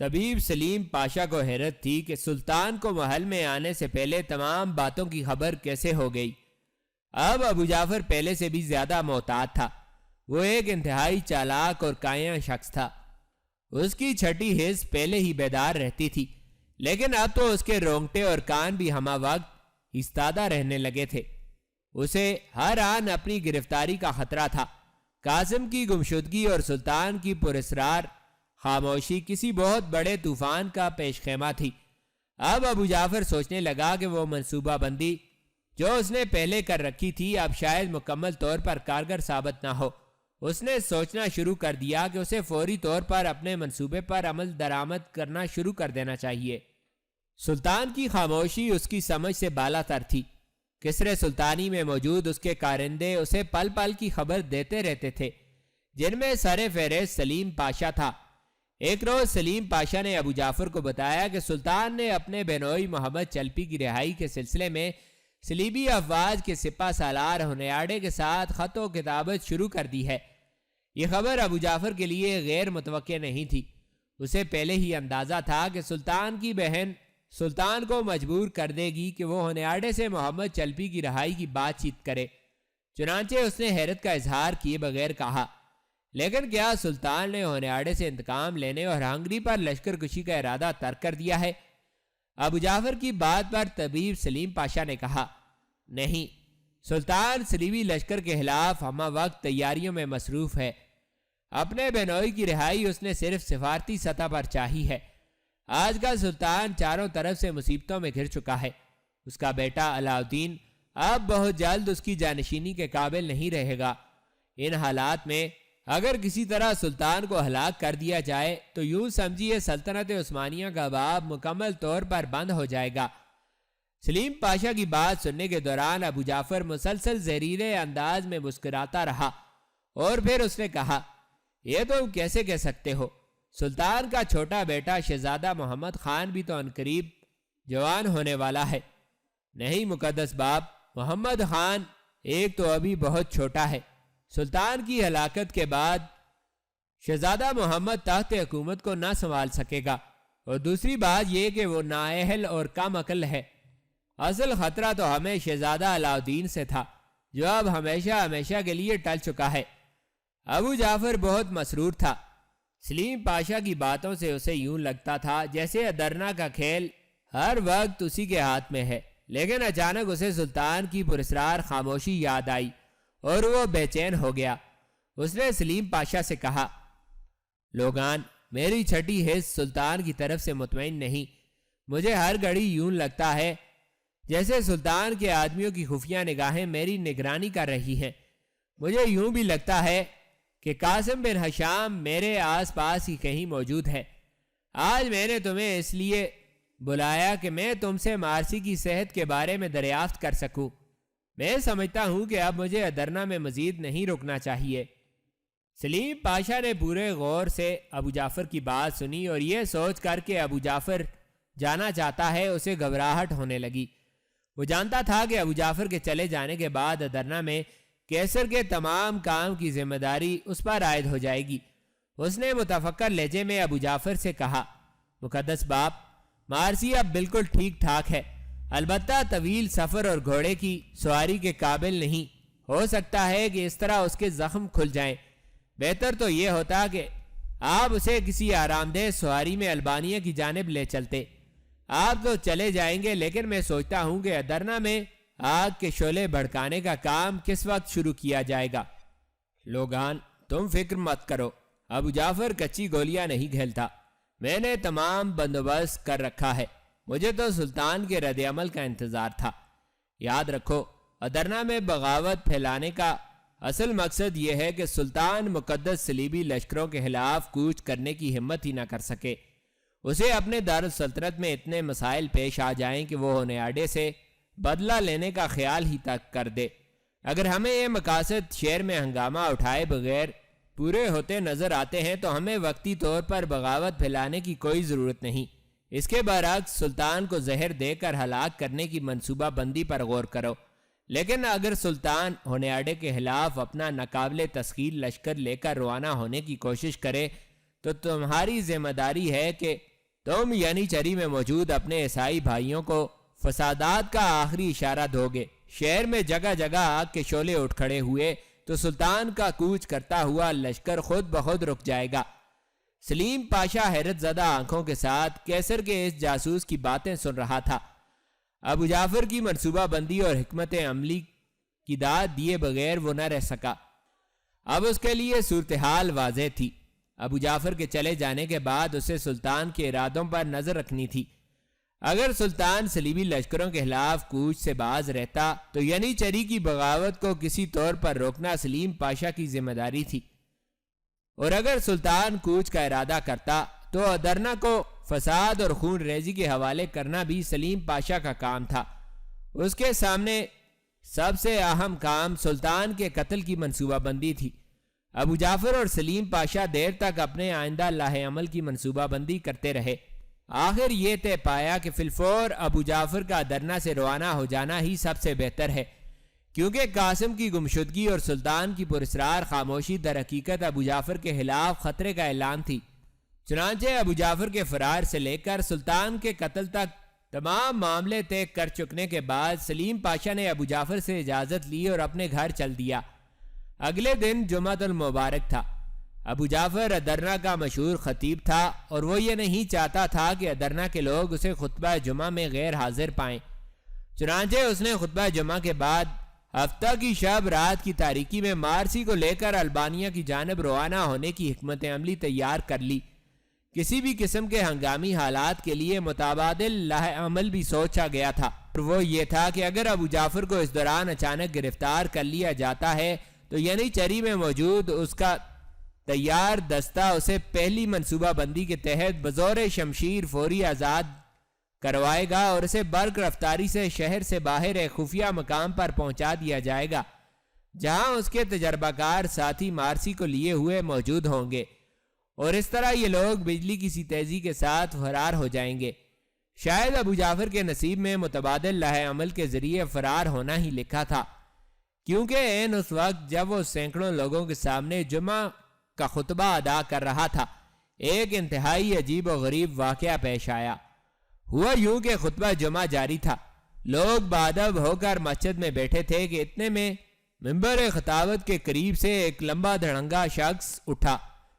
طبیب سلیم پاشا کو حیرت تھی کہ سلطان کو محل میں آنے سے پہلے تمام باتوں کی خبر کیسے ہو گئی۔ اب ابو جعفر پہلے سے بھی زیادہ محتاط تھا۔ وہ ایک انتہائی چالاک اور کائیں شخص تھا۔ اس کی چھٹی حس پہلے ہی بیدار رہتی تھی، لیکن اب تو اس کے رونگٹے اور کان بھی ہمہ وقت ایستادہ رہنے لگے تھے۔ اسے ہر آن اپنی گرفتاری کا خطرہ تھا۔ قاسم کی گمشدگی اور سلطان کی پراسرار خاموشی کسی بہت بڑے طوفان کا پیش خیمہ تھی۔ اب ابو جعفر سوچنے لگا کہ وہ منصوبہ بندی جو اس نے پہلے کر رکھی تھی اب شاید مکمل طور پر کارگر ثابت نہ ہو۔ اس نے سوچنا شروع کر دیا کہ اسے فوری طور پر اپنے منصوبے پر عمل درآمد کرنا شروع کر دینا چاہیے۔ سلطان کی خاموشی اس کی سمجھ سے بالا تر تھی۔ قصر سلطانی میں موجود اس کے کارندے اسے پل پل کی خبر دیتے رہتے تھے، جن میں سر فہرست سلیم پاشا تھا۔ ایک روز سلیم پاشا نے ابو جعفر کو بتایا کہ سلطان نے اپنے بینوئی محمد چلپی کی رہائی کے سلسلے میں صلیبی افواج کے سپہ سالار ہنیاڈے کے ساتھ خط و کتابت شروع کر دی ہے۔ یہ خبر ابو جعفر کے لیے غیر متوقع نہیں تھی۔ اسے پہلے ہی اندازہ تھا کہ سلطان کی بہن سلطان کو مجبور کر دے گی کہ وہ ہنیاڈے سے محمد چلپی کی رہائی کی بات چیت کرے۔ چنانچہ اس نے حیرت کا اظہار کیے بغیر کہا، لیکن کیا سلطان نے ہنیاڈے سے انتقام لینے اور ہنگری پر لشکر کشی کا ارادہ ترک کر دیا ہے؟ ابو جعفر کی بات پر طبیب سلیم پاشا نے کہا، نہیں، سلطان صلیبی لشکر کے خلاف ہمہ وقت تیاریوں میں مصروف ہے۔ اپنے بینوئی کی رہائی اس نے صرف سفارتی سطح پر چاہی ہے۔ آج کا سلطان چاروں طرف سے مصیبتوں میں گھر چکا ہے۔ اس کا بیٹا علاؤدین اب بہت جلد اس کی جانشینی کے قابل نہیں رہے گا۔ ان حالات میں اگر کسی طرح سلطان کو ہلاک کر دیا جائے تو یوں سمجھیے سلطنت عثمانیہ کا باب مکمل طور پر بند ہو جائے گا۔ سلیم پاشا کی بات سننے کے دوران ابو جعفر مسلسل زہریلے انداز میں مسکراتا رہا، اور پھر اس نے کہا، یہ تم کیسے کہہ سکتے ہو؟ سلطان کا چھوٹا بیٹا شہزادہ محمد خان بھی تو عنقریب جوان ہونے والا ہے۔ نہیں مقدس باپ، محمد خان ایک تو ابھی بہت چھوٹا ہے۔ سلطان کی ہلاکت کے بعد شہزادہ محمد تحت حکومت کو نہ سنبھال سکے گا، اور دوسری بات یہ کہ وہ نااہل اور کم عقل ہے۔ اصل خطرہ تو ہمیں شہزادہ علاؤدین سے تھا، جو اب ہمیشہ کے لیے ٹل چکا ہے۔ ابو جعفر بہت مسرور تھا۔ سلیم پاشا کی باتوں سے اسے یوں لگتا تھا جیسے ادرنا کا کھیل ہر وقت اسی کے ہاتھ میں ہے، لیکن اچانک اسے سلطان کی پراسرار خاموشی یاد آئی اور وہ بے چین ہو گیا۔ اس نے سلیم پاشا سے کہا، لوگان، میری چھٹی حس سلطان کی طرف سے مطمئن نہیں۔ مجھے ہر گھڑی یوں لگتا ہے جیسے سلطان کے آدمیوں کی خفیہ نگاہیں میری نگرانی کر رہی ہیں۔ مجھے یوں بھی لگتا ہے کہ قاسم بن ہشام میرے آس پاس ہی کہیں موجود ہے۔ آج میں نے تمہیں اس لیے بلایا کہ میں تم سے مارسی کی صحت کے بارے میں دریافت کر سکوں۔ میں سمجھتا ہوں کہ اب مجھے ادرنا میں مزید نہیں رکنا چاہیے۔ سلیم پاشا نے پورے غور سے ابو جعفر کی بات سنی اور یہ سوچ کر کہ ابو جعفر جانا چاہتا ہے اسے گھبراہٹ ہونے لگی۔ وہ جانتا تھا کہ ابو جعفر کے چلے جانے کے بعد ادرنا میں کیسر کے تمام کام کی ذمہ داری اس پر عائد ہو جائے گی۔ اس نے متفکر لہجے میں ابو جعفر سے کہا، مقدس باپ، مارسی اب بالکل ٹھیک ٹھاک ہے، البتہ طویل سفر اور گھوڑے کی سواری کے قابل نہیں۔ ہو سکتا ہے کہ اس طرح اس کے زخم کھل جائیں۔ بہتر تو یہ ہوتا کہ آپ اسے کسی آرام دہ سواری میں البانیہ کی جانب لے چلتے۔ آپ تو چلے جائیں گے، لیکن میں سوچتا ہوں کہ ادرنا میں آگ کے شعلے بھڑکانے کا کام کس وقت شروع کیا جائے گا۔ لوگان، تم فکر مت کرو، ابو جعفر کچی گولیاں نہیں کھیلتا۔ میں نے تمام بندوبست کر رکھا ہے۔ مجھے تو سلطان کے رد عمل کا انتظار تھا۔ یاد رکھو، ادرنا میں بغاوت پھیلانے کا اصل مقصد یہ ہے کہ سلطان مقدس صلیبی لشکروں کے خلاف کوچ کرنے کی ہمت ہی نہ کر سکے۔ اسے اپنے دارالسلطنت میں اتنے مسائل پیش آ جائیں کہ وہ ہنیاڈے سے بدلہ لینے کا خیال ہی تک کر دے۔ اگر ہمیں یہ مقاصد شہر میں ہنگامہ اٹھائے بغیر پورے ہوتے نظر آتے ہیں تو ہمیں وقتی طور پر بغاوت پھیلانے کی کوئی ضرورت نہیں۔ اس کے برعکس سلطان کو زہر دے کر ہلاک کرنے کی منصوبہ بندی پر غور کرو۔ لیکن اگر سلطان ہنیاڈے کے خلاف اپنا ناقابل تسخیر لشکر لے کر روانہ ہونے کی کوشش کرے تو تمہاری ذمہ داری ہے کہ تم یعنی چری میں موجود اپنے عیسائی بھائیوں کو فسادات کا آخری اشارہ دو گے۔ شہر میں جگہ جگہ آگ کے شعلے اٹھ کھڑے ہوئے تو سلطان کا کوچ کرتا ہوا لشکر خود بخود رک جائے گا۔ سلیم پاشا حیرت زدہ آنکھوں کے ساتھ کیسر کے اس جاسوس کی باتیں سن رہا تھا۔ ابو جعفر کی منصوبہ بندی اور حکمت عملی کی داد دیے بغیر وہ نہ رہ سکا۔ اب اس کے لیے صورتحال واضح تھی۔ ابو جعفر کے چلے جانے کے بعد اسے سلطان کے ارادوں پر نظر رکھنی تھی۔ اگر سلطان صلیبی لشکروں کے خلاف کوچ سے باز رہتا تو یعنی چری کی بغاوت کو کسی طور پر روکنا سلیم پاشا کی ذمہ داری تھی، اور اگر سلطان کوچ کا ارادہ کرتا تو ادرنا کو فساد اور خون ریزی کے حوالے کرنا بھی سلیم پاشا کا کام تھا۔ اس کے سامنے سب سے اہم کام سلطان کے قتل کی منصوبہ بندی تھی۔ ابو جعفر اور سلیم پاشا دیر تک اپنے آئندہ لاہ عمل کی منصوبہ بندی کرتے رہے۔ آخر یہ طے پایا کہ فی الفور ابو جعفر کا ادرنا سے روانہ ہو جانا ہی سب سے بہتر ہے، کیونکہ قاسم کی گمشدگی اور سلطان کی پراسرار خاموشی در حقیقت ابو جعفر کے خلاف خطرے کا اعلان تھی۔ چنانچہ ابو جعفر کے فرار سے لے کر سلطان کے قتل تک تمام معاملے طے کر چکنے کے بعد سلیم پاشا نے ابو جعفر سے اجازت لی اور اپنے گھر چل دیا۔ اگلے دن جمعۃ المبارک تھا۔ ابو جعفر ادرنا کا مشہور خطیب تھا اور وہ یہ نہیں چاہتا تھا کہ ادرنا کے لوگ اسے خطبہ جمعہ میں غیر حاضر پائیں۔ چنانچہ اس نے خطبہ جمعہ کے بعد ہفتہ کی شب رات کی تاریکی میں مارسی کو لے کر البانیہ کی جانب روانہ ہونے کی حکمت عملی تیار کر لی۔ کسی بھی قسم کے ہنگامی حالات کے لیے متبادل لاہ عمل بھی سوچا گیا تھا، اور وہ یہ تھا کہ اگر ابو جعفر کو اس دوران اچانک گرفتار کر لیا جاتا ہے تو یعنی چری میں موجود اس کا تیار دستہ اسے پہلی منصوبہ بندی کے تحت بزور شمشیر فوری آزاد کروائے گا اور اسے برق رفتاری سے شہر سے باہر ایک خفیہ مقام پر پہنچا دیا جائے گا جہاں اس کے تجربہ کار ساتھی مارسی کو لیے ہوئے موجود ہوں گے، اور اس طرح یہ لوگ بجلی کی سی تیزی کے ساتھ فرار ہو جائیں گے۔ شاید ابو جعفر کے نصیب میں متبادل لاہ عمل کے ذریعے فرار ہونا ہی لکھا تھا، کیونکہ عین اس وقت جب وہ سینکڑوں لوگوں کے سامنے جمعہ کا خطبہ ادا کر رہا تھا ایک انتہائی عجیب و غریب واقعہ پیش آیا۔ ہوا یوں کہ خطبہ جمعہ جاری تھا، لوگ بادب ہو کر مسجد میں بیٹھے تھے کہ اتنے میں منبر خطابت کے قریب سے ایک لمبا دھڑنگا شخص اٹھا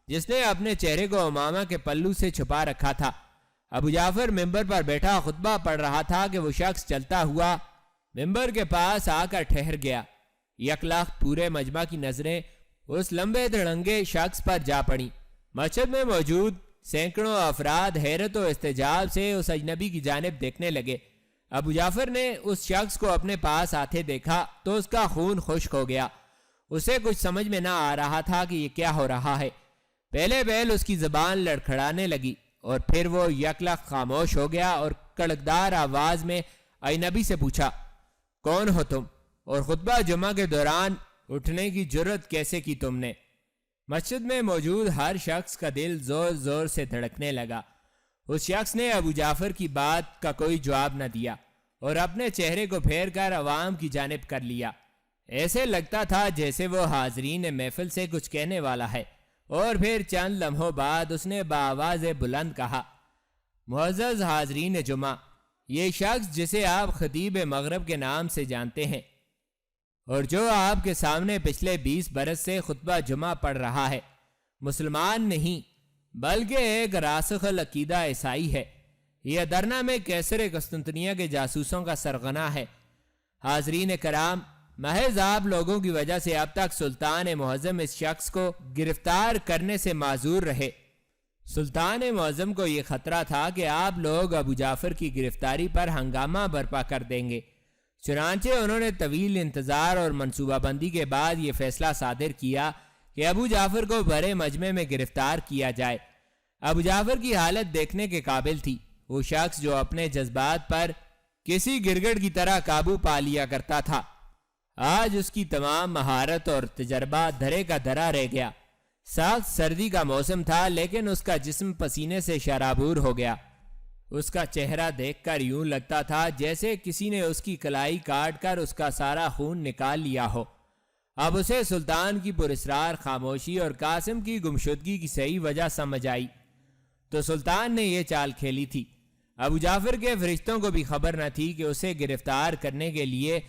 جس نے اپنے چہرے کو امامہ کے پلو سے چھپا رکھا تھا۔ ابو جعفر منبر پر بیٹھا خطبہ پڑھ رہا تھا کہ وہ شخص چلتا ہوا منبر کے پاس آ کر ٹھہر گیا۔ یکلخت پورے مجمع کی نظریں اس لمبے دھڑنگے شخص پر جا پڑی۔ مسجد میں موجود سینکڑوں افراد حیرت و استعجاب سے اس اجنبی کی جانب دیکھنے لگے۔ ابو جعفر نے اس شخص کو اپنے پاس آتے دیکھا تو اس کا خون خشک ہو گیا۔ اسے کچھ سمجھ میں نہ آ رہا تھا کہ یہ کیا ہو رہا ہے۔ پہلے پہل اس کی زبان لڑکھڑانے لگی اور پھر وہ یکلخت خاموش ہو گیا اور کڑکدار آواز میں اجنبی سے پوچھا، کون ہو تم اور خطبہ جمعہ کے دوران اٹھنے کی جرت کیسے کی تم نے؟ مسجد میں موجود ہر شخص کا دل زور زور سے دھڑکنے لگا۔ اس شخص نے ابو جعفر کی بات کا کوئی جواب نہ دیا اور اپنے چہرے کو پھیر کر عوام کی جانب کر لیا۔ ایسے لگتا تھا جیسے وہ حاضرین محفل سے کچھ کہنے والا ہے، اور پھر چند لمحوں بعد اس نے بآواز بلند کہا، معزز حاضرین جمعہ، یہ شخص جسے آپ خطیب مغرب کے نام سے جانتے ہیں اور جو آپ کے سامنے پچھلے 20 برس سے خطبہ جمعہ پڑھ رہا ہے، مسلمان نہیں بلکہ ایک راسخ العقیدہ عیسائی ہے۔ یہ ادرنا میں کیسر قسطنطنیہ کے جاسوسوں کا سرغنہ ہے۔ حاضرین کرام، محض آپ لوگوں کی وجہ سے اب تک سلطان معظم اس شخص کو گرفتار کرنے سے معذور رہے۔ سلطان معظم کو یہ خطرہ تھا کہ آپ لوگ ابو جعفر کی گرفتاری پر ہنگامہ برپا کر دیں گے، چنانچہ انہوں نے طویل انتظار اور منصوبہ بندی کے بعد یہ فیصلہ صادر کیا کہ ابو جعفر کو بڑے مجمع میں گرفتار کیا جائے۔ ابو جعفر کی حالت دیکھنے کے قابل تھی۔ وہ شخص جو اپنے جذبات پر کسی گرگٹ کی طرح قابو پا لیا کرتا تھا، آج اس کی تمام مہارت اور تجربہ دھرے کا دھرا رہ گیا۔ سخت سردی کا موسم تھا لیکن اس کا جسم پسینے سے شرابور ہو گیا۔ اس کا چہرہ دیکھ کر یوں لگتا تھا جیسے کسی نے اس کی کلائی کاٹ کر اس کا سارا خون نکال لیا ہو۔ اب اسے سلطان کی پراسرار خاموشی اور قاسم کی گمشدگی کی صحیح وجہ سمجھ آئی۔ تو سلطان نے یہ چال کھیلی تھی۔ ابو جعفر کے فرشتوں کو بھی خبر نہ تھی کہ اسے گرفتار کرنے کے لیے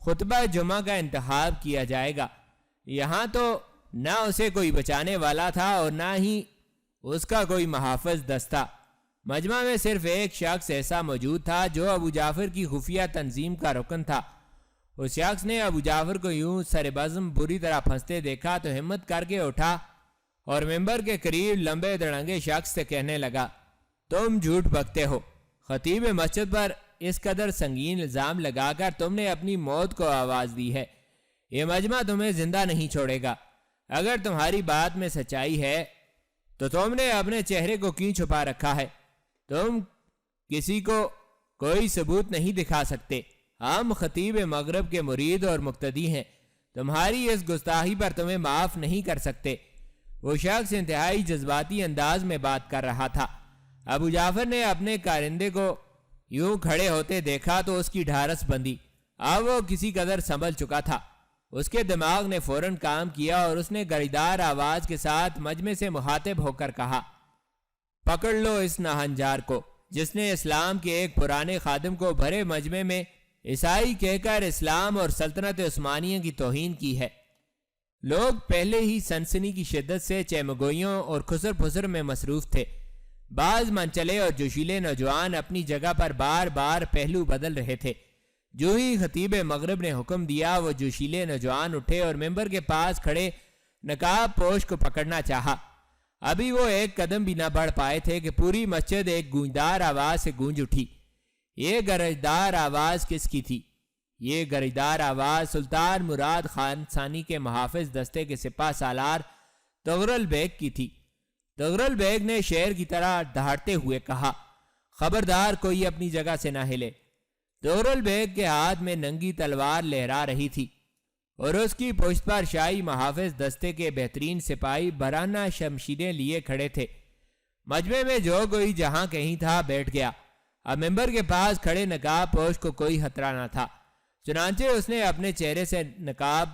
خطبہ جمعہ کا انتخاب کیا جائے گا۔ یہاں تو نہ اسے کوئی بچانے والا تھا اور نہ ہی اس کا کوئی محافظ دستہ۔ مجمع میں صرف ایک شخص ایسا موجود تھا جو ابو جعفر کی خفیہ تنظیم کا رکن تھا۔ اس شخص نے ابو جعفر کو یوں سر بزم بری طرح پھنستے دیکھا تو ہمت کر کے اٹھا اور ممبر کے قریب لمبے دڑنگے شخص سے کہنے لگا، تم جھوٹ بکتے ہو۔ خطیب مسجد پر اس قدر سنگین الزام لگا کر تم نے اپنی موت کو آواز دی ہے۔ یہ مجمع تمہیں زندہ نہیں چھوڑے گا۔ اگر تمہاری بات میں سچائی ہے تو تم نے اپنے چہرے کو کیوں چھپا رکھا ہے؟ تم کسی کو کوئی ثبوت نہیں دکھا سکتے۔ ہم خطیب مغرب کے مرید اور مقتدی ہیں، تمہاری اس گستاخی پر تمہیں معاف نہیں کر سکتے۔ وہ شخص انتہائی جذباتی انداز میں بات کر رہا تھا۔ ابو جعفر نے اپنے کارندے کو یوں کھڑے ہوتے دیکھا تو اس کی ڈھارس بندی۔ اب وہ کسی قدر سنبھل چکا تھا۔ اس کے دماغ نے فوراً کام کیا اور اس نے گریدار آواز کے ساتھ مجمع سے مخاطب ہو کر کہا، پکڑ لو اس ناہنجار کو جس نے اسلام کے ایک پرانے خادم کو بھرے مجمع میں عیسائی کہہ کر اسلام اور سلطنت عثمانیہ کی توہین کی ہے۔ لوگ پہلے ہی سنسنی کی شدت سے چیمگوئیوں اور خسر پھسر میں مصروف تھے۔ بعض منچلے اور جوشیلے نوجوان اپنی جگہ پر بار بار پہلو بدل رہے تھے۔ جو ہی خطیب مغرب نے حکم دیا وہ جوشیلے نوجوان اٹھے اور ممبر کے پاس کھڑے نقاب پوش کو پکڑنا چاہا۔ ابھی وہ ایک قدم بھی نہ بڑھ پائے تھے کہ پوری مسجد ایک گونجدار آواز سے گونج اٹھی۔ یہ گرجدار آواز کس کی تھی؟ یہ گرجدار آواز سلطان مراد خان ثانی کے محافظ دستے کے سپاہ سالار تغرل بیگ کی تھی۔ تغرل بیگ نے شیر کی طرح دہاڑتے ہوئے کہا، خبردار کوئی اپنی جگہ سے نہ ہلے۔ تغرل بیگ کے ہاتھ میں ننگی تلوار لہرا رہی تھی اور اس کی پشت پر شاہی محافظ دستے کے بہترین سپاہی برہنہ شمشیریں لیے کھڑے تھے۔ مجمع میں جو کوئی جہاں کہیں تھا بیٹھ گیا۔ اب ممبر کے پاس کھڑے نقاب پوش کو کوئی خطرہ نہ تھا، چنانچہ اس نے اپنے چہرے سے نقاب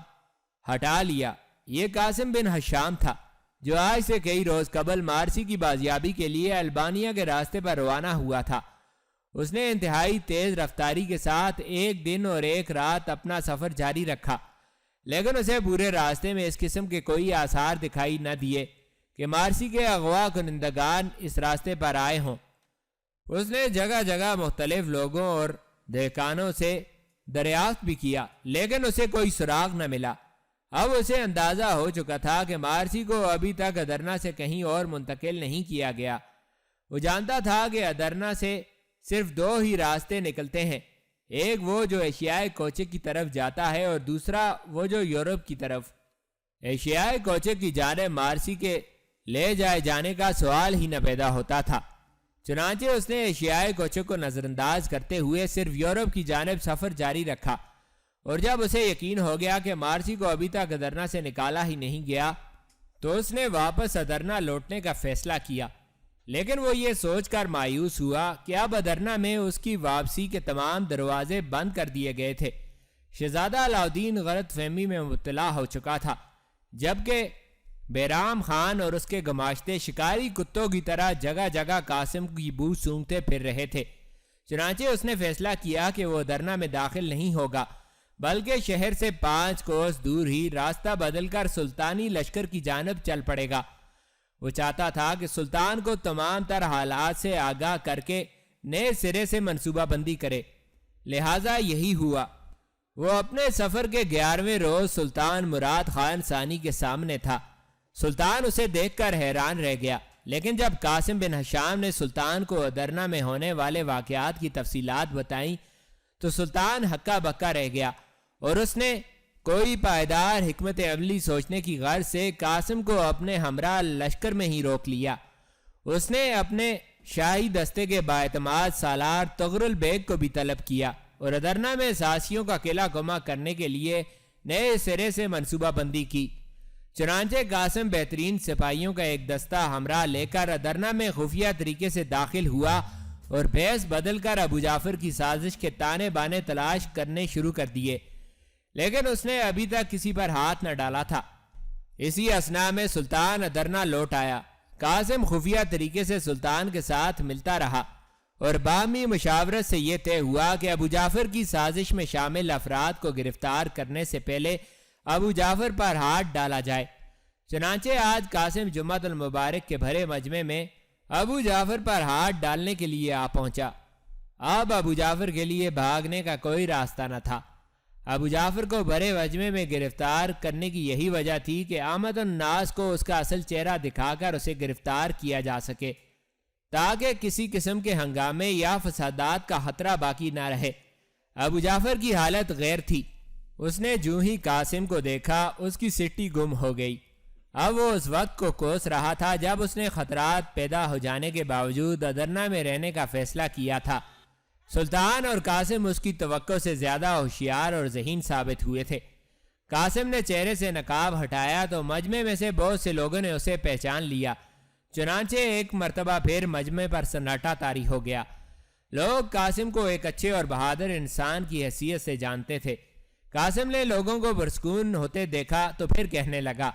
ہٹا لیا۔ یہ قاسم بن حشام تھا جو آج سے کئی روز قبل مارسی کی بازیابی کے لیے البانیہ کے راستے پر روانہ ہوا تھا۔ اس نے انتہائی تیز رفتاری کے ساتھ ایک دن اور ایک رات اپنا سفر جاری رکھا، لیکن اسے پورے راستے میں اس قسم کے کوئی آثار دکھائی نہ دیے کہ مارسی کے اغوا کنندگان اس راستے پر آئے ہوں۔ اس نے جگہ جگہ مختلف لوگوں اور دہقانوں سے دریافت بھی کیا، لیکن اسے کوئی سراغ نہ ملا۔ اب اسے اندازہ ہو چکا تھا کہ مارسی کو ابھی تک ادرنا سے کہیں اور منتقل نہیں کیا گیا۔ وہ جانتا تھا کہ ادرنا سے صرف دو ہی راستے نکلتے ہیں، ایک وہ جو ایشیائے کوچے کی طرف جاتا ہے اور دوسرا وہ جو یورپ کی طرف۔ ایشیائے کوچے کی جانب مارسی کے لے جائے جانے کا سوال ہی نہ پیدا ہوتا تھا، چنانچہ اس نے ایشیائے کوچے کو نظر انداز کرتے ہوئے صرف یورپ کی جانب سفر جاری رکھا، اور جب اسے یقین ہو گیا کہ مارسی کو ابھی تک ادرنا سے نکالا ہی نہیں گیا تو اس نے واپس ادرنا لوٹنے کا فیصلہ کیا۔ لیکن وہ یہ سوچ کر مایوس ہوا کہ اب ادرنا میں اس کی واپسی کے تمام دروازے بند کر دیے گئے تھے۔ شہزادہ علاؤدین غلط فہمی میں مبتلا ہو چکا تھا، جبکہ بیرام خان اور اس کے گماشتے شکاری کتوں کی طرح جگہ جگہ قاسم کی بو سونگتے پھر رہے تھے۔ چنانچہ اس نے فیصلہ کیا کہ وہ ادرنا میں داخل نہیں ہوگا، بلکہ شہر سے 5 کوس دور ہی راستہ بدل کر سلطانی لشکر کی جانب چل پڑے گا۔ وہ چاہتا تھا کہ سلطان کو تمام تر حالات سے آگاہ کر کے نئے سرے سے منصوبہ بندی کرے، لہٰذا یہی ہوا۔ وہ اپنے سفر کے 11ویں روز سلطان مراد خان ثانی کے سامنے تھا۔ سلطان اسے دیکھ کر حیران رہ گیا، لیکن جب قاسم بن حشام نے سلطان کو ادرنا میں ہونے والے واقعات کی تفصیلات بتائیں تو سلطان ہکا بکا رہ گیا، اور اس نے کوئی پائیدار حکمت عملی سوچنے کی غرض سے قاسم کو اپنے ہمراہ لشکر میں ہی روک لیا۔ اس نے اپنے شاہی دستے کے بااعتماد سالار تغرل بیگ کو بھی طلب کیا اور ادرنا میں ساسیوں کا قلعہ گما کرنے کے لیے نئے سرے سے منصوبہ بندی کی۔ چنانچہ قاسم بہترین سپاہیوں کا ایک دستہ ہمراہ لے کر ادرنا میں خفیہ طریقے سے داخل ہوا اور بھیس بدل کر ابو جعفر کی سازش کے تانے بانے تلاش کرنے شروع کر دیے، لیکن اس نے ابھی تک کسی پر ہاتھ نہ ڈالا تھا۔ اسی اثناء میں سلطان ادرنا لوٹ آیا۔ قاسم خفیہ طریقے سے سلطان کے ساتھ ملتا رہا اور باہمی مشاورت سے یہ طے ہوا کہ ابو جعفر کی سازش میں شامل افراد کو گرفتار کرنے سے پہلے ابو جعفر پر ہاتھ ڈالا جائے۔ چنانچہ آج قاسم جمعۃ المبارک کے بھرے مجمع میں ابو جعفر پر ہاتھ ڈالنے کے لیے آ پہنچا۔ اب ابو جعفر کے لیے بھاگنے کا کوئی راستہ نہ تھا۔ ابو جعفر کو بھرے مجمع میں گرفتار کرنے کی یہی وجہ تھی کہ عامت الناس کو اس کا اصل چہرہ دکھا کر اسے گرفتار کیا جا سکے، تاکہ کسی قسم کے ہنگامے یا فسادات کا خطرہ باقی نہ رہے۔ ابو جعفر کی حالت غیر تھی۔ اس نے جو ہی قاسم کو دیکھا اس کی سٹی گم ہو گئی۔ اب وہ اس وقت کو کوس رہا تھا جب اس نے خطرات پیدا ہو جانے کے باوجود ادرنا میں رہنے کا فیصلہ کیا تھا۔ سلطان اور قاسم اس کی توقع سے زیادہ ہوشیار اور ذہین ثابت ہوئے تھے۔ قاسم نے چہرے سے نقاب ہٹایا تو مجمع میں سے بہت سے لوگوں نے اسے پہچان لیا۔ چنانچہ ایک مرتبہ پھر مجمع پر سناٹا طاری ہو گیا۔ لوگ قاسم کو ایک اچھے اور بہادر انسان کی حیثیت سے جانتے تھے۔ قاسم نے لوگوں کو پرسکون ہوتے دیکھا تو پھر کہنے لگا،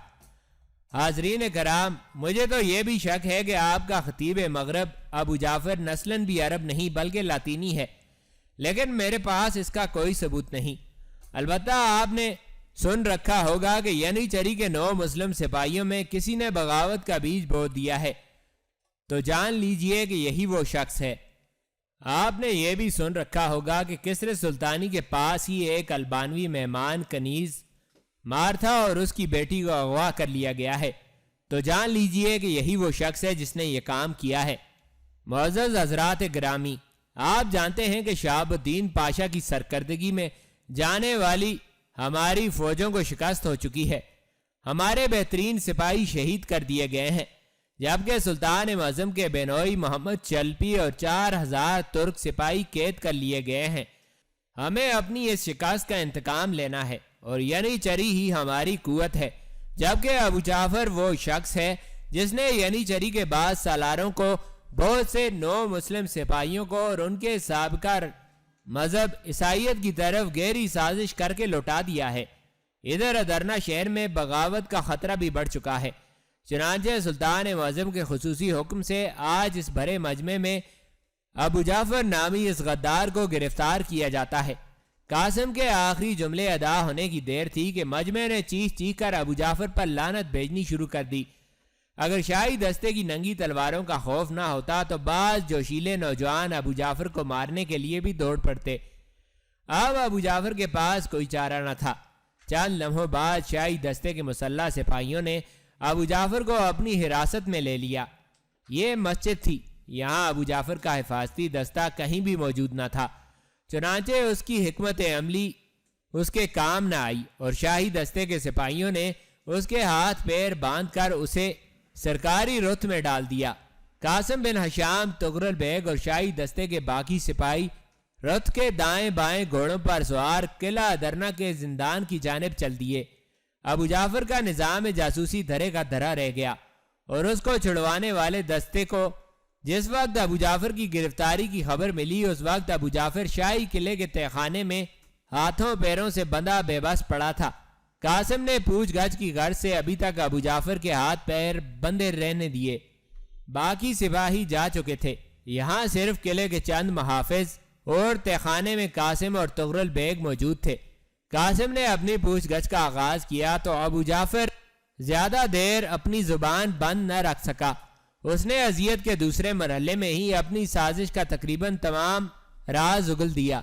حاضرین کرام، مجھے تو یہ بھی شک ہے کہ آپ کا خطیب مغرب ابو جعفر نسلاً بھی عرب نہیں بلکہ لاطینی ہے، لیکن میرے پاس اس کا کوئی ثبوت نہیں۔ البتہ آپ نے سن رکھا ہوگا کہ ینیچری کے 9 مسلم سپاہیوں میں کسی نے بغاوت کا بیج بو دیا ہے، تو جان لیجئے کہ یہی وہ شخص ہے۔ آپ نے یہ بھی سن رکھا ہوگا کہ کسر سلطانی کے پاس ہی ایک البانوی مہمان کنیز مار تھا اور اس کی بیٹی کو اغوا کر لیا گیا ہے، تو جان لیجئے کہ یہی وہ شخص ہے جس نے یہ کام کیا ہے۔ معزز حضرات گرامی، آپ جانتے ہیں کہ شہاب الدین پاشا کی سرکردگی میں جانے والی ہماری فوجوں کو شکست ہو چکی ہے۔ ہمارے بہترین سپاہی شہید کر دیے گئے ہیں، جبکہ سلطان معظم کے بینوئی محمد چلپی اور 4000 ترک سپاہی قید کر لیے گئے ہیں۔ ہمیں اپنی اس شکست کا انتقام لینا ہے اور ینیچری ہی ہماری قوت ہے، جبکہ ابو جعفر وہ شخص ہے جس نے ینیچری کے بعد سالاروں کو، بہت سے 9 مسلم سپاہیوں کو اور ان کے سابقہ مذہب عیسائیت کی طرف گہری سازش کر کے لوٹا دیا ہے۔ ادھر ادرنا شہر میں بغاوت کا خطرہ بھی بڑھ چکا ہے۔ چنانچہ سلطان معظم کے خصوصی حکم سے آج اس بھرے مجمع میں ابو جعفر نامی اس غدار کو گرفتار کیا جاتا ہے۔ قاسم کے آخری جملے ادا ہونے کی دیر تھی کہ مجمع نے چیخ چیخ کر ابو جعفر پر لعنت بھیجنی شروع کر دی۔ اگر شاہی دستے کی ننگی تلواروں کا خوف نہ ہوتا تو بعض جوشیلے نوجوان ابو جعفر کو مارنے کے لیے بھی دوڑ پڑتے۔ اب ابو جعفر کے پاس کوئی چارہ نہ تھا۔ چند لمحوں بعد شاہی دستے کے مسلح سپاہیوں نے ابو جعفر کو اپنی حراست میں لے لیا۔ یہ مسجد تھی، یہاں ابو جعفر کا حفاظتی دستہ کہیں بھی موجود نہ تھا۔ چنانچہ اس کی حکمت عملی اس کے کام نہ آئی اور شاہی دستے کے سپاہیوں نے اس کے ہاتھ پیر باندھ کر اسے سرکاری رتبے میں ڈال دیا۔ قاسم بن ہشام، تغرل بیگ اور شاہی دستے کے باقی سپاہی رتھ کے دائیں بائیں گھوڑوں پر سوار قلعہ ادرنا کے زندان کی جانب چل دیے۔ ابو جعفر کا نظام جاسوسی دھرے کا دھرا رہ گیا اور اس کو چھڑوانے والے دستے کو جس وقت ابو جعفر کی گرفتاری کی خبر ملی، اس وقت ابو جعفر شاہی قلعے کے تہخانے میں ہاتھوں پیروں سے بندھا بے بس پڑا تھا۔ قاسم نے پوچھ گچھ کی غرض سے ابھی تک ابو جعفر کے ہاتھ پیر بندھے رہنے دیے۔ باقی سپاہی جا چکے تھے، یہاں صرف قلعے کے چند محافظ اور تہخانے میں قاسم اور تغرل بیگ موجود تھے۔ قاسم نے اپنی پوچھ گچھ کا آغاز کیا تو ابو جعفر زیادہ دیر اپنی زبان بند نہ رکھ سکا۔ اس نے اذیت کے دوسرے مرحلے میں ہی اپنی سازش کا تقریباً تمام راز اگل دیا،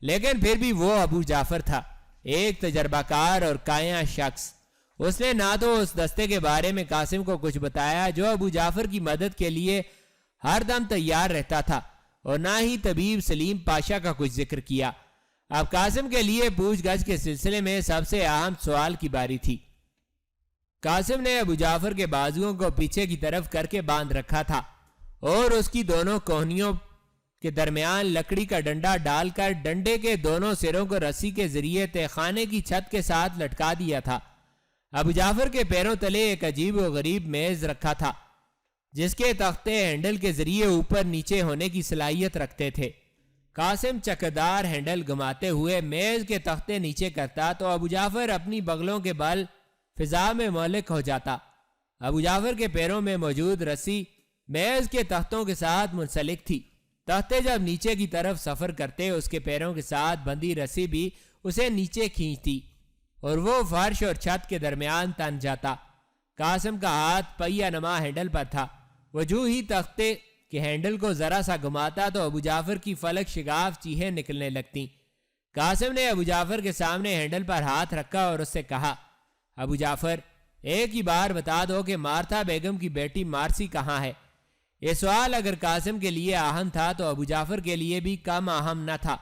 لیکن پھر بھی وہ ابو جعفر تھا، ایک تجربہ کار اور کائیں شخص۔ اس نے نہ تو اس دستے کے بارے میں قاسم کو کچھ بتایا جو ابو جعفر کی مدد کے لیے ہر دم تیار رہتا تھا، اور نہ ہی طبیب سلیم پاشا کا کچھ ذکر کیا۔ اب قاسم کے لیے پوچھ گچھ کے سلسلے میں سب سے اہم سوال کی باری تھی۔ قاسم نے ابو جعفر کے بازوؤں کو پیچھے کی طرف کر کے باندھ رکھا تھا اور اس کی دونوں کوہنیوں کے درمیان لکڑی کا ڈنڈا ڈال کر ڈنڈے کے دونوں سروں کو رسی کے ذریعے تہخانے کی چھت کے ساتھ لٹکا دیا تھا۔ ابو جعفر کے پیروں تلے ایک عجیب و غریب میز رکھا تھا جس کے تختے ہینڈل کے ذریعے اوپر نیچے ہونے کی صلاحیت رکھتے تھے۔ قاسم چکدار ہینڈل گھماتے ہوئے میز کے تختے نیچے کرتا تو ابو جعفر اپنی بغلوں کے بل فضا میں مولک ہو جاتا۔ ابو جعفر کے پیروں میں موجود رسی میز کے تختوں کے ساتھ منسلک تھی۔ تختے جب نیچے کی طرف سفر کرتے اس کے پیروں کے ساتھ بندھی رسی بھی اسے نیچے کھینچتی اور وہ فرش اور چھت کے درمیان تن جاتا۔ قاسم کا ہاتھ پہیہ نما ہینڈل پر تھا۔ وہ جو ہی تختے کے ہینڈل کو ذرا سا گھماتا تو ابو جعفر کی فلک شگاف چیخیں نکلنے لگتی۔ قاسم نے ابو جعفر کے سامنے ہینڈل پر ہاتھ رکھا اور اس سے کہا، ابو جعفر، ایک ہی بار بتا دو کہ مارتھا بیگم کی بیٹی مارسی کہاں ہے؟ یہ سوال اگر قاسم کے لیے اہم تھا تو ابو جعفر کے لیے بھی کم اہم نہ تھا۔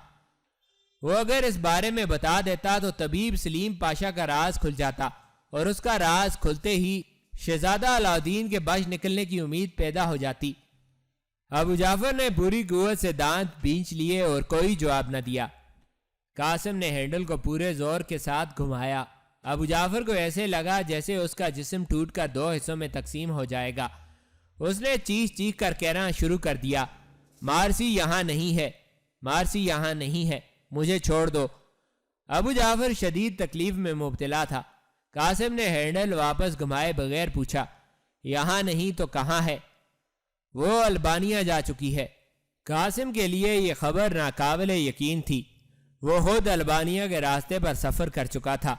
وہ اگر اس بارے میں بتا دیتا تو طبیب سلیم پاشا کا راز کھل جاتا اور اس کا راز کھلتے ہی شہزادہ علاؤدین کے بچ نکلنے کی امید پیدا ہو جاتی۔ ابو جعفر نے پوری قوت سے دانت بھینچ لیے اور کوئی جواب نہ دیا۔ قاسم نے ہینڈل کو پورے زور کے ساتھ گھمایا۔ ابو جعفر کو ایسے لگا جیسے اس کا جسم ٹوٹ کر 2 حصوں میں تقسیم ہو جائے گا۔ اس نے چیخ چیخ کر کہنا شروع کر دیا، مارسی یہاں نہیں ہے، مارسی یہاں نہیں ہے، مجھے چھوڑ دو۔ ابو جعفر شدید تکلیف میں مبتلا تھا۔ قاسم نے ہینڈل واپس گھمائے بغیر پوچھا، یہاں نہیں تو کہاں ہے؟ وہ البانیہ جا چکی ہے۔ قاسم کے لیے یہ خبر ناقابل یقین تھی۔ وہ خود البانیہ کے راستے پر سفر کر چکا تھا۔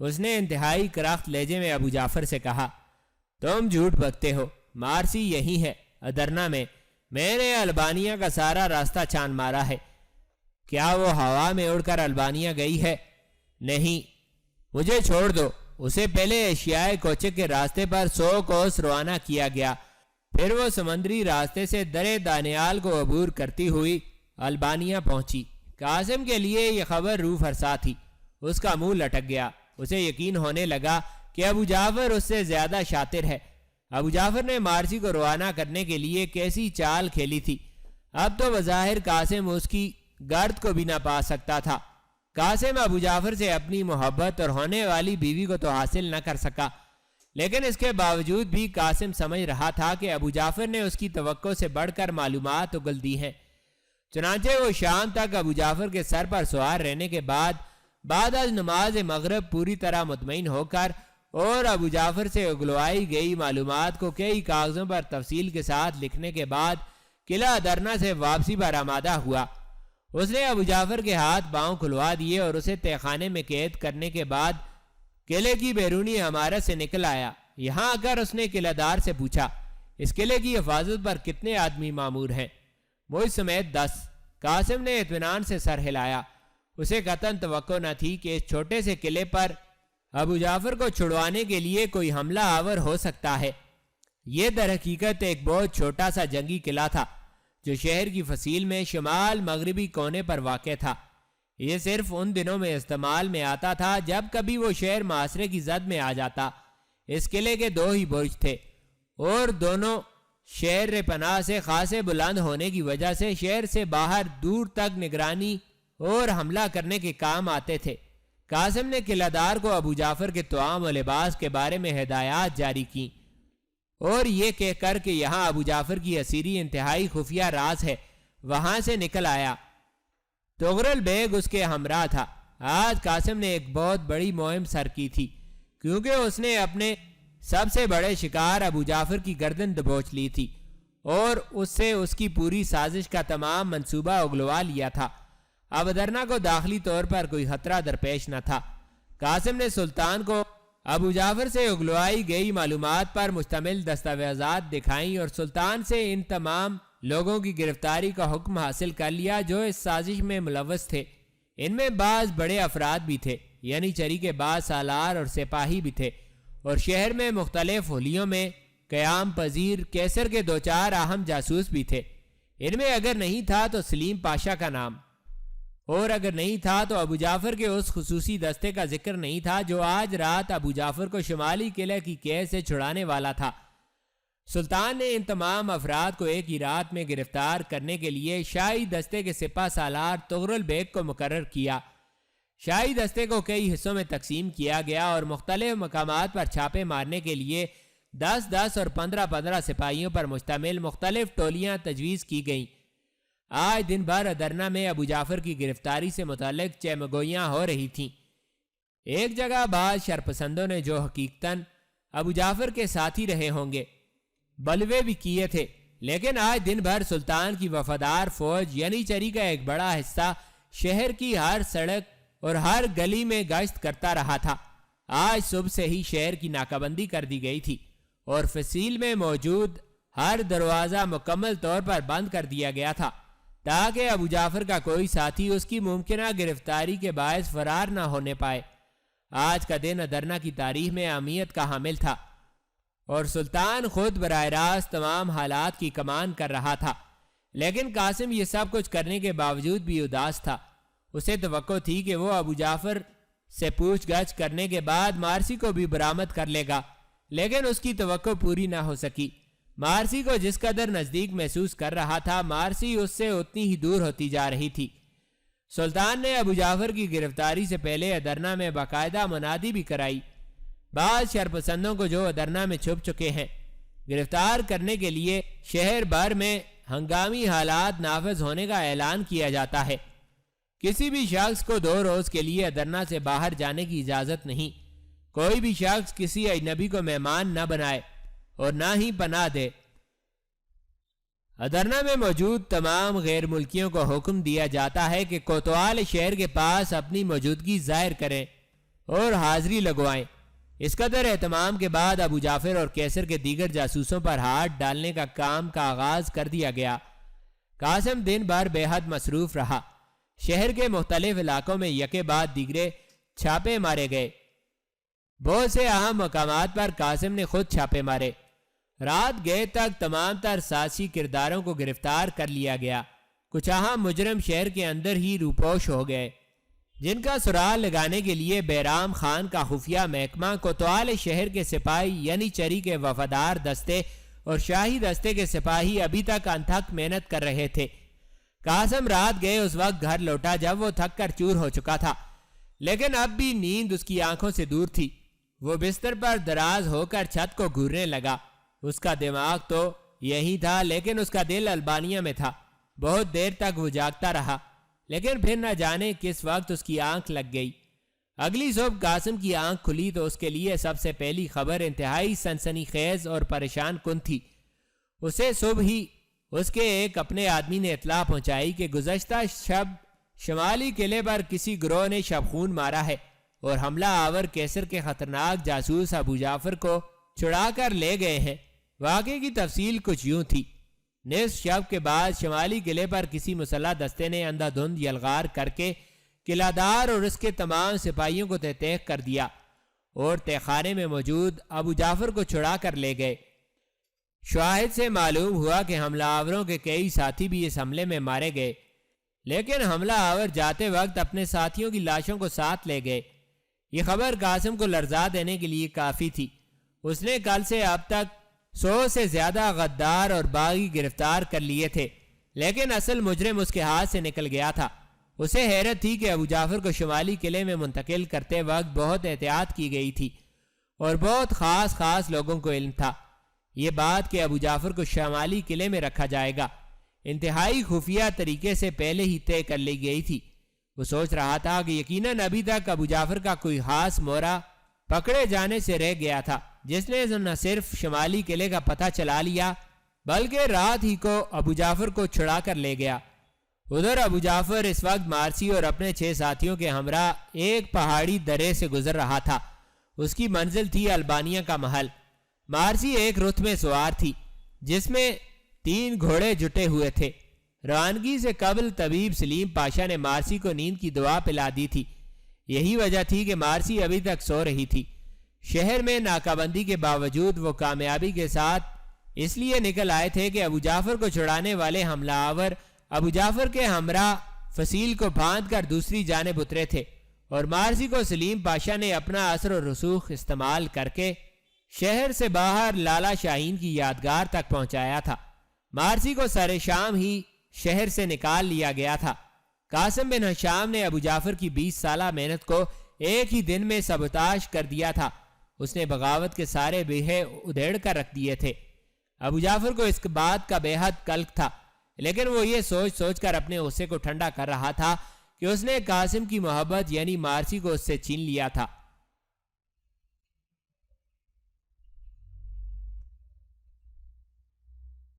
اس نے انتہائی کرخت لہجے میں ابو جعفر سے کہا، تم جھوٹ بکتے ہو، مارسی یہی ہے، ادرنا میں نے البانیہ کا سارا راستہ چھان مارا ہے۔ کیا وہ ہوا میں اڑ کر البانیہ گئی ہے؟ نہیں، مجھے چھوڑ دو۔ اسے پہلے ایشیائے کوچک کے راستے پر 100 کوس روانہ کیا گیا، پھر وہ سمندری راستے سے درے دانیال کو عبور کرتی ہوئی البانیہ پہنچی۔ قاسم کے لیے یہ خبر روح فرسا تھی۔ اس کا منہ لٹک گیا۔ اسے یقین ہونے لگا کہ ابو جعفر اس سے زیادہ شاطر ہے۔ ابو جعفر نے مارسی کو روانہ کرنے کے لیے کیسی چال کھیلی تھی۔ اب تو بظاہر قاسم اس کی گرد کو بھی نہ پا سکتا تھا۔ قاسم ابو جعفر سے اپنی محبت اور ہونے والی بیوی کو تو حاصل نہ کر سکا، لیکن اس کے باوجود بھی قاسم سمجھ رہا تھا کہ ابو جعفر نے اس کی توقع سے بڑھ کر معلومات اگل دی ہیں۔ چنانچہ وہ شام تک ابو جعفر کے سر پر سوار رہنے کے بعد از نماز مغرب پوری طرح مطمئن ہو کر اور ابو جعفر سے اگلوائی گئی معلومات کو کئی کاغذوں پر تفصیل کے ساتھ لکھنے کے بعد قلعہ ادرنا سے واپسی پر آمادہ ہوا۔ اس نے ابو جعفر کے ہاتھ پاؤں کھلوا دیے اور اسے تہہ خانے میں قید کرنے کے بعد قلعے کی بیرونی عمارت سے نکل آیا۔ یہاں آ کر اس نے قلعہ دار سے پوچھا، اس قلعے کی حفاظت پر کتنے آدمی مامور ہیں؟ مجھ سمیت 10۔ قاسم نے اطمینان سے سر ہلایا۔ اسے قطعاً توقع نہ تھی کہ اس چھوٹے سے قلعے پر ابو جعفر کو چھڑوانے کے لیے کوئی حملہ آور ہو سکتا ہے۔ یہ در حقیقت ایک بہت چھوٹا سا جنگی قلعہ تھا جو شہر کی فصیل میں شمال مغربی کونے پر واقع تھا۔ یہ صرف ان دنوں میں استعمال میں آتا تھا جب کبھی وہ شہر محاصرے کی زد میں آ جاتا۔ اس قلعے کے 2 ہی برج تھے اور دونوں شہر پناہ سے خاصے بلند ہونے کی وجہ سے شہر سے باہر دور تک نگرانی اور حملہ کرنے کے کام آتے تھے۔ قاسم نے قلعہ دار کو ابو جعفر کے طعام و لباس کے بارے میں ہدایات جاری کی اور یہ کہہ کر کہ یہاں ابو جعفر کی اسیری انتہائی خفیہ راز ہے، وہاں سے نکل آیا۔ تغرل بیگ اس کے ہمراہ تھا۔ آج قاسم نے ایک بہت بڑی مہم سر کی تھی کیونکہ اس نے اپنے سب سے بڑے شکار ابو جعفر کی گردن دبوچ لی تھی اور اس سے اس کی پوری سازش کا تمام منصوبہ اگلوا لیا تھا۔ اب ادرنا کو داخلی طور پر کوئی خطرہ درپیش نہ تھا۔ قاسم نے سلطان کو ابو جعفر سے اگلوائی گئی معلومات پر مشتمل دستاویزات دکھائیں اور سلطان سے ان تمام لوگوں کی گرفتاری کا حکم حاصل کر لیا جو اس سازش میں ملوث تھے۔ ان میں بعض بڑے افراد بھی تھے، یعنی چری کے بعض سالار اور سپاہی بھی تھے، اور شہر میں مختلف حلیوں میں قیام پذیر کیسر کے 2-4 اہم جاسوس بھی تھے۔ ان میں اگر نہیں تھا تو سلیم پاشا کا نام، اور اگر نہیں تھا تو ابو جعفر کے اس خصوصی دستے کا ذکر نہیں تھا جو آج رات ابو جعفر کو شمالی قلعہ کی قید سے چھڑانے والا تھا۔ سلطان نے ان تمام افراد کو ایک ہی رات میں گرفتار کرنے کے لیے شاہی دستے کے سپہ سالار تغرل بیگ کو مقرر کیا۔ شاہی دستے کو کئی حصوں میں تقسیم کیا گیا اور مختلف مقامات پر چھاپے مارنے کے لیے 10-10 اور 15-15 سپاہیوں پر مشتمل مختلف ٹولیاں تجویز کی گئیں۔ آج دن بھر ادرنا میں ابو جعفر کی گرفتاری سے متعلق چہمگوئیاں ہو رہی تھیں۔ ایک جگہ بعض شرپسندوں نے جو حقیقتاً ابو جعفر کے ساتھی رہے ہوں گے، بلوے بھی کیے تھے، لیکن آج دن بھر سلطان کی وفادار فوج یعنی چری کا ایک بڑا حصہ شہر کی ہر سڑک اور ہر گلی میں گشت کرتا رہا تھا۔ آج صبح سے ہی شہر کی ناکہ بندی کر دی گئی تھی اور فصیل میں موجود ہر دروازہ مکمل طور پر بند کر دیا گیا تھا تاکہ ابو جعفر کا کوئی ساتھی اس کی ممکنہ گرفتاری کے باعث فرار نہ ہونے پائے۔ آج کا دن ادرنا کی تاریخ میں اہمیت کا حامل تھا اور سلطان خود براہ راست تمام حالات کی کمان کر رہا تھا، لیکن قاسم یہ سب کچھ کرنے کے باوجود بھی اداس تھا۔ اسے توقع تھی کہ وہ ابو جعفر سے پوچھ گچھ کرنے کے بعد مارسی کو بھی برآمد کر لے گا، لیکن اس کی توقع پوری نہ ہو سکی۔ مارسی کو جس قدر نزدیک محسوس کر رہا تھا، مارسی اس سے اتنی ہی دور ہوتی جا رہی تھی۔ سلطان نے ابو جعفر کی گرفتاری سے پہلے ادرنا میں باقاعدہ منادی بھی کرائی۔ بعض شرپسندوں کو جو ادرنا میں چھپ چکے ہیں گرفتار کرنے کے لیے شہر بھر میں ہنگامی حالات نافذ ہونے کا اعلان کیا جاتا ہے۔ کسی بھی شخص کو 2 روز کے لیے ادرنا سے باہر جانے کی اجازت نہیں۔ کوئی بھی شخص کسی اجنبی کو مہمان نہ بنائے اور نہ ہی پناہ دے۔ ادرنا میں موجود تمام غیر ملکیوں کو حکم دیا جاتا ہے کہ کوتوال شہر کے پاس اپنی موجودگی ظاہر کریں اور حاضری لگوائیں۔ اس قدر اہتمام کے بعد ابو جعفر اور کیسر کے دیگر جاسوسوں پر ہاتھ ڈالنے کا کام کا آغاز کر دیا گیا۔ قاسم دن بھر بے حد مصروف رہا۔ شہر کے مختلف علاقوں میں یکے بعد دیگرے چھاپے مارے گئے۔ بہت سے اہم مقامات پر قاسم نے خود چھاپے مارے۔ رات گئے تک تمام تر سازشی کرداروں کو گرفتار کر لیا گیا۔ کچھ اہم مجرم شہر کے اندر ہی روپوش ہو گئے، جن کا سراغ لگانے کے لیے بیرام خان کا خفیہ محکمہ کوتوال شہر کے سپاہی یعنی چری کے وفادار دستے اور شاہی دستے کے سپاہی ابھی تک انتھک محنت کر رہے تھے۔ قاسم رات گئے اس وقت گھر لوٹا جب وہ تھک کر چور ہو چکا تھا، لیکن اب بھی نیند اس کی آنکھوں سے دور تھی۔ وہ بستر پر دراز ہو کر چھت کو گھورنے لگا۔ اس کا دماغ تو یہی تھا لیکن اس کا دل البانیہ میں تھا۔ بہت دیر تک وہ جاگتا رہا، لیکن پھر نہ جانے کس وقت اس کی آنکھ لگ گئی۔ اگلی صبح قاسم کی آنکھ کھلی تو اس کے لیے سب سے پہلی خبر انتہائی سنسنی خیز اور پریشان کن تھی۔ اسے صبح ہی اس کے ایک اپنے آدمی نے اطلاع پہنچائی کہ گزشتہ شب شمالی قلعے پر کسی گروہ نے شبخون مارا ہے اور حملہ آور کیسر کے خطرناک جاسوس ابو جعفر کو چھڑا کر لے گئے ہیں۔ واقعے کی تفصیل کچھ یوں تھی۔ نصف شب کے بعد شمالی قلعے پر کسی مسلح دستے نے اندھا دھند یلغار کر کے قلعہ دار اور اس کے تمام سپاہیوں کو تحت کر دیا اور تہخانے میں موجود ابو جعفر کو چھڑا کر لے گئے۔ شواہد سے معلوم ہوا کہ حملہ آوروں کے کئی ساتھی بھی اس حملے میں مارے گئے، لیکن حملہ آور جاتے وقت اپنے ساتھیوں کی لاشوں کو ساتھ لے گئے۔ یہ خبر قاسم کو لرزا دینے کے لیے کافی تھی۔ اس نے کل سے اب تک 100 سے زیادہ غدار اور باغی گرفتار کر لیے تھے، لیکن اصل مجرم اس کے ہاتھ سے نکل گیا تھا۔ اسے حیرت تھی کہ ابو جعفر کو شمالی قلعے میں منتقل کرتے وقت بہت احتیاط کی گئی تھی اور بہت خاص لوگوں کو علم تھا۔ یہ بات کہ ابو جعفر کو شمالی قلعے میں رکھا جائے گا انتہائی خفیہ طریقے سے پہلے ہی طے کر لی گئی تھی۔ وہ سوچ رہا تھا کہ یقیناً ابھی تک ابو جعفر کا کوئی خاص مورا پکڑے جانے سے رہ گیا تھا، جس نے نہ صرف شمالی قلعے کا پتہ چلا لیا بلکہ رات ہی کو ابو جعفر کو چھڑا کر لے گیا۔ ادھر ابو جعفر اس وقت مارسی اور اپنے 6 ساتھیوں کے ہمراہ ایک پہاڑی درے سے گزر رہا تھا۔ اس کی منزل تھی البانیہ کا محل۔ مارسی ایک رتھ میں سوار تھی جس میں 3 گھوڑے جٹے ہوئے تھے۔ روانگی سے قبل طبیب سلیم پاشا نے مارسی کو نیند کی دوا پلا دی تھی۔ یہی وجہ تھی کہ مارسی ابھی تک سو رہی تھی۔ شہر میں ناکہ بندی کے باوجود وہ کامیابی کے ساتھ اس لیے نکل آئے تھے کہ ابو جعفر کو چھڑانے والے حملہ آور ابو جعفر کے ہمراہ فصیل کو پھاند کر دوسری جانب اترے تھے اور مارسی کو سلیم پاشا نے اپنا اثر و رسوخ استعمال کر کے شہر سے باہر لالا شاہین کی یادگار تک پہنچایا تھا۔ مارسی کو سر شام ہی شہر سے نکال لیا گیا تھا۔ قاسم بن ہشام نے ابو جعفر کی 20 سالہ محنت کو ایک ہی دن میں سبوتاش کر دیا تھا۔ اس نے بغاوت کے سارے بیڑے ادھیڑ کر رکھ دیے تھے۔ ابو جعفر کو اس بات کا بے حد قلق تھا، لیکن وہ یہ سوچ کر اپنے غصے کو ٹھنڈا کر رہا تھا کہ اس نے قاسم کی محبت یعنی مارسی کو اس سے چھین لیا تھا۔